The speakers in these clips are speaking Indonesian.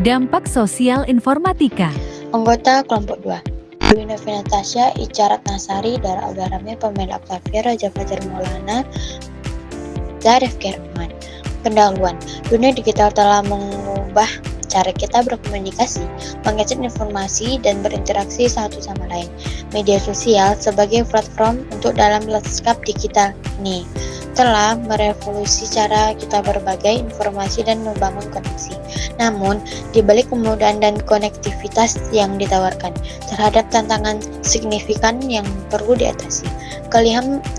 Dampak sosial informatika. Anggota kelompok 2. Dwi Novi Natasha, Ica Ratnasari, Dara Audarami, Pamela Octavia, Raja Fajar Maulana, Zarif Kerman. Pendahuluan. Dunia digital telah mengubah cara kita berkomunikasi, mengecek informasi, dan berinteraksi satu sama lain. Media sosial sebagai platform untuk dalam lanskap digital ini telah merevolusi cara kita berbagi informasi dan membangun koneksi. Namun, di balik kemudahan dan konektivitas yang ditawarkan, terhadap tantangan signifikan yang perlu diatasi.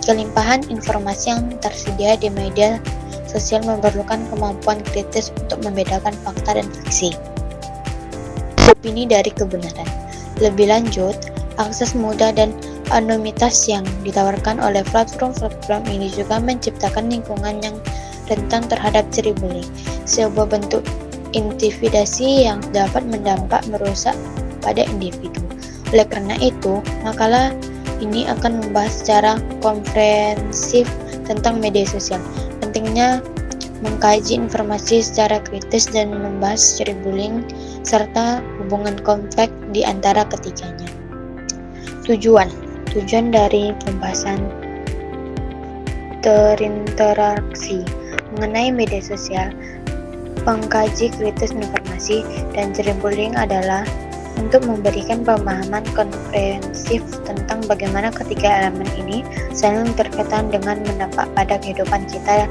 Kelimpahan informasi yang tersedia di media sosial memerlukan kemampuan kritis untuk membedakan fakta dan fiksi, opini dari kebenaran. Lebih lanjut, akses mudah dan anonimitas yang ditawarkan oleh platform-platform ini juga menciptakan lingkungan yang rentan terhadap cyberbullying, sebuah bentuk intimidasi yang dapat berdampak merusak pada individu. Oleh karena itu, makalah ini akan membahas secara komprehensif tentang media sosial, pentingnya mengkaji informasi secara kritis dan membahas cyberbullying serta hubungan konflik di antara ketiganya. Tujuan dari pembahasan terinteraksi mengenai media sosial, pengkaji kritis informasi, dan cyberbullying adalah untuk memberikan pemahaman komprehensif tentang bagaimana ketiga elemen ini saling terkaitan dengan berdampak pada kehidupan kita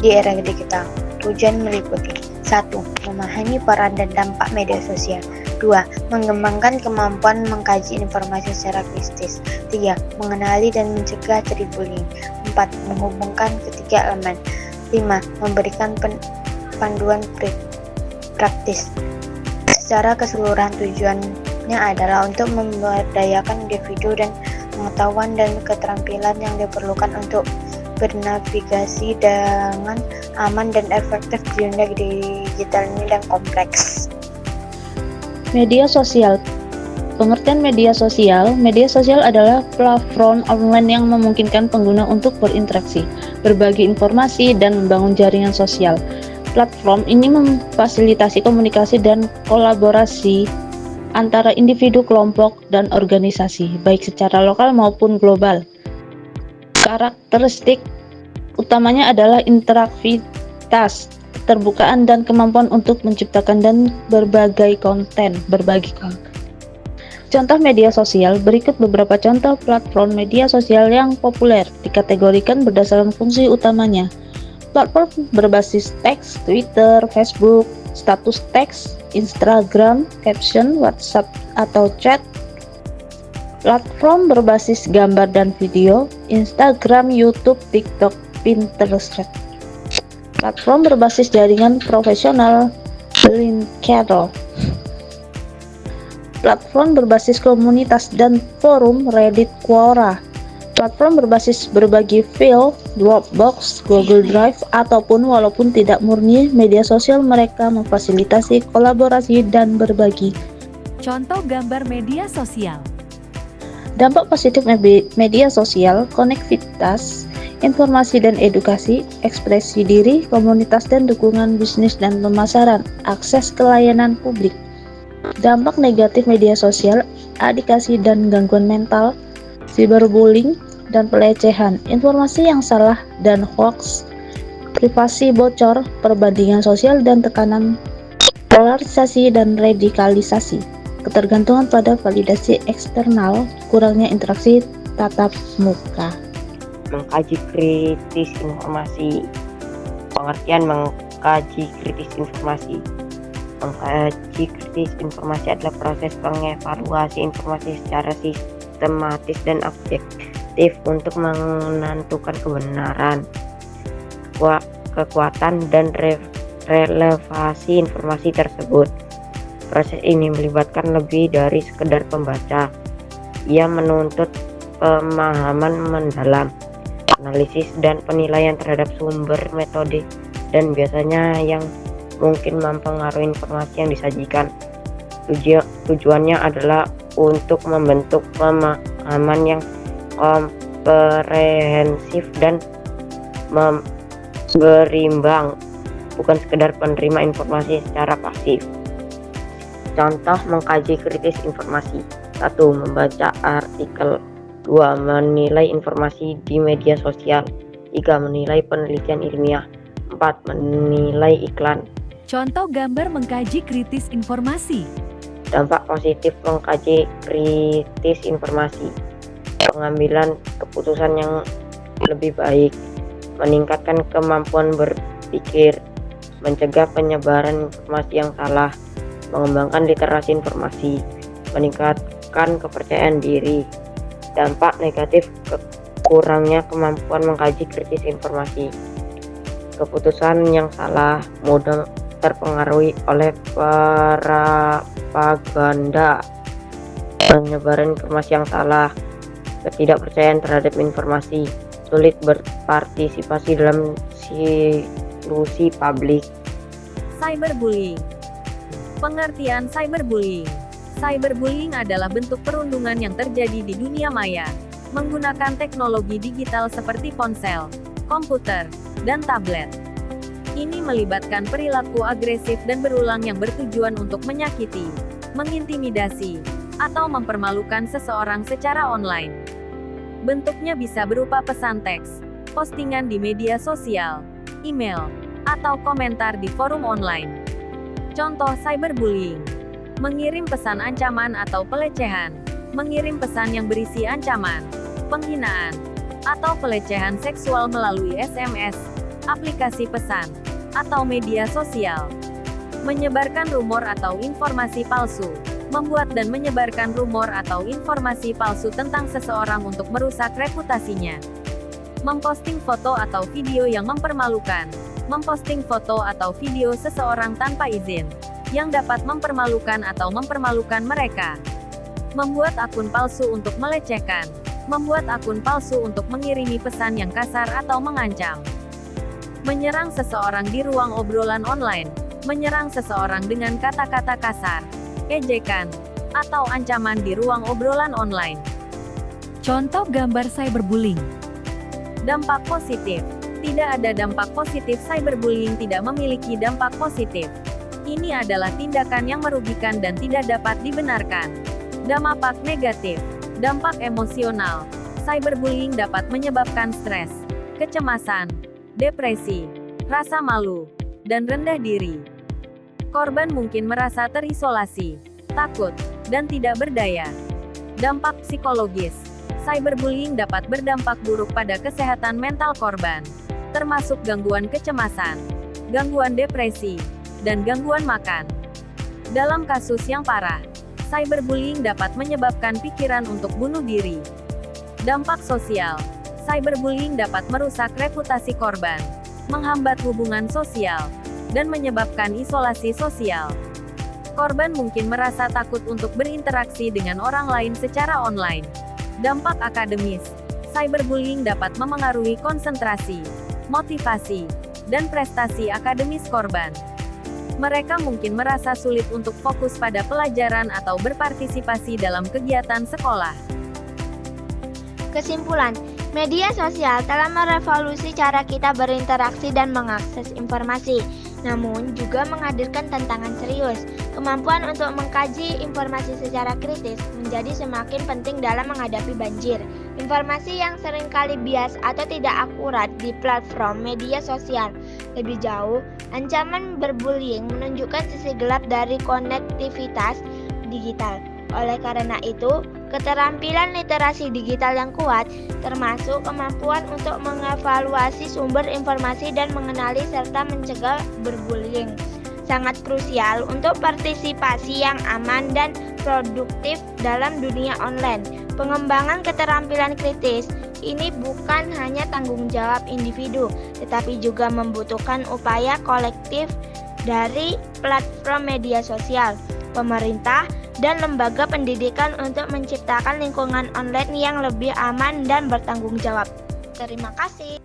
di era digital. Tujuan meliputi 1. Memahami peran dan dampak media sosial. 2. Mengembangkan kemampuan mengkaji informasi secara kritis. 3. Mengenali dan mencegah cyberbullying. 4. Menghubungkan ketiga elemen. 5. Memberikan panduan praktis. Secara keseluruhan tujuannya adalah untuk memberdayakan individu dan pengetahuan dan keterampilan yang diperlukan untuk bernavigasi dengan aman dan efektif di dunia digital ini dan kompleks. Media sosial. Pengertian media sosial adalah platform online yang memungkinkan pengguna untuk berinteraksi, berbagi informasi, dan membangun jaringan sosial. Platform ini memfasilitasi komunikasi dan kolaborasi antara individu, kelompok, dan organisasi, baik secara lokal maupun global. Karakteristik utamanya adalah interaktivitas, keterbukaan, dan kemampuan untuk menciptakan dan berbagi konten. Contoh media sosial, berikut beberapa contoh platform media sosial yang populer dikategorikan berdasarkan fungsi utamanya. Platform berbasis teks, Twitter, Facebook, status teks, Instagram, caption, WhatsApp atau chat. Platform berbasis gambar dan video, Instagram, YouTube, TikTok, Pinterest. Platform berbasis jaringan profesional, LinkedIn. Platform berbasis komunitas dan forum, Reddit, Quora. Platform berbasis berbagi file, Dropbox, Google Drive, ataupun walaupun tidak murni media sosial, mereka memfasilitasi kolaborasi dan berbagi. Contoh gambar media sosial. Dampak positif media sosial, konektivitas, informasi dan edukasi, ekspresi diri, komunitas dan dukungan bisnis dan pemasaran, akses ke layanan publik. Dampak negatif media sosial, adikasi dan gangguan mental, cyberbullying dan pelecehan, informasi yang salah dan hoax, privasi bocor, perbandingan sosial dan tekanan, polarisasi dan radikalisasi, ketergantungan pada validasi eksternal, kurangnya interaksi tatap muka. Mengkaji kritis informasi. Pengertian mengkaji kritis informasi. Mengkaji kritis informasi adalah proses pengevaluasi informasi secara sistematis dan objektif untuk menentukan kebenaran, kekuatan, dan relevansi informasi tersebut. Proses ini melibatkan lebih dari sekedar pembaca. Ia menuntut pemahaman mendalam, analisis dan penilaian terhadap sumber, metode, dan biasanya yang mungkin mempengaruhi informasi yang disajikan. Tujuannya adalah untuk membentuk pemahaman yang komprehensif dan berimbang, bukan sekedar penerima informasi secara pasif. Contoh mengkaji kritis informasi. 1. Membaca artikel. 2. Menilai informasi di media sosial. 3. Menilai penelitian ilmiah. 4. Menilai iklan. Contoh gambar mengkaji kritis informasi. Dampak positif mengkaji kritis informasi. Pengambilan keputusan yang lebih baik, meningkatkan kemampuan berpikir, mencegah penyebaran informasi yang salah, mengembangkan literasi informasi, meningkatkan kepercayaan diri. Dampak negatif kurangnya kemampuan mengkaji kritis informasi. Keputusan yang salah, mudah terpengaruhi oleh propaganda, penyebaran informasi yang salah, ketidakpercayaan terhadap informasi, sulit berpartisipasi dalam diskusi publik. Cyberbullying. Pengertian cyberbullying. Cyberbullying adalah bentuk perundungan yang terjadi di dunia maya, menggunakan teknologi digital seperti ponsel, komputer, dan tablet. Ini melibatkan perilaku agresif dan berulang yang bertujuan untuk menyakiti, mengintimidasi, atau mempermalukan seseorang secara online. Bentuknya bisa berupa pesan teks, postingan di media sosial, email, atau komentar di forum online. Contoh cyberbullying: mengirim pesan ancaman atau pelecehan, mengirim pesan yang berisi ancaman, penghinaan, atau pelecehan seksual melalui SMS, aplikasi pesan, atau media sosial. Menyebarkan rumor atau informasi palsu, membuat dan menyebarkan rumor atau informasi palsu tentang seseorang untuk merusak reputasinya. Memposting foto atau video yang mempermalukan, memposting foto atau video seseorang tanpa izin, yang dapat mempermalukan atau mempermalukan mereka. Membuat akun palsu untuk melecehkan, membuat akun palsu untuk mengirimi pesan yang kasar atau mengancam. Menyerang seseorang di ruang obrolan online, menyerang seseorang dengan kata-kata kasar, ejekan, atau ancaman di ruang obrolan online. Contoh gambar cyberbullying. Dampak positif. Tidak ada dampak positif. Cyberbullying tidak memiliki dampak positif. Ini adalah tindakan yang merugikan dan tidak dapat dibenarkan. Dampak negatif. Dampak emosional. Cyberbullying dapat menyebabkan stres, kecemasan, depresi, rasa malu, dan rendah diri. Korban mungkin merasa terisolasi, takut, dan tidak berdaya. Dampak psikologis. Cyberbullying dapat berdampak buruk pada kesehatan mental korban, termasuk gangguan kecemasan, gangguan depresi, dan gangguan makan. Dalam kasus yang parah, cyberbullying dapat menyebabkan pikiran untuk bunuh diri. Dampak sosial. Cyberbullying dapat merusak reputasi korban, menghambat hubungan sosial, dan menyebabkan isolasi sosial. Korban mungkin merasa takut untuk berinteraksi dengan orang lain secara online. Dampak akademis. Cyberbullying dapat memengaruhi konsentrasi, motivasi, dan prestasi akademis korban. Mereka mungkin merasa sulit untuk fokus pada pelajaran atau berpartisipasi dalam kegiatan sekolah. Kesimpulan, media sosial telah merevolusi cara kita berinteraksi dan mengakses informasi, namun juga menghadirkan tantangan serius. Kemampuan untuk mengkaji informasi secara kritis menjadi semakin penting dalam menghadapi banjir informasi yang seringkali bias atau tidak akurat di platform media sosial. Lebih jauh, ancaman berbullying menunjukkan sisi gelap dari konektivitas digital. Oleh karena itu, keterampilan literasi digital yang kuat, termasuk kemampuan untuk mengevaluasi sumber informasi dan mengenali serta mencegah berbullying, sangat krusial untuk partisipasi yang aman dan produktif dalam dunia online. Pengembangan keterampilan kritis ini bukan hanya tanggung jawab individu, tetapi juga membutuhkan upaya kolektif dari platform media sosial, pemerintah, dan lembaga pendidikan untuk menciptakan lingkungan online yang lebih aman dan bertanggung jawab. Terima kasih.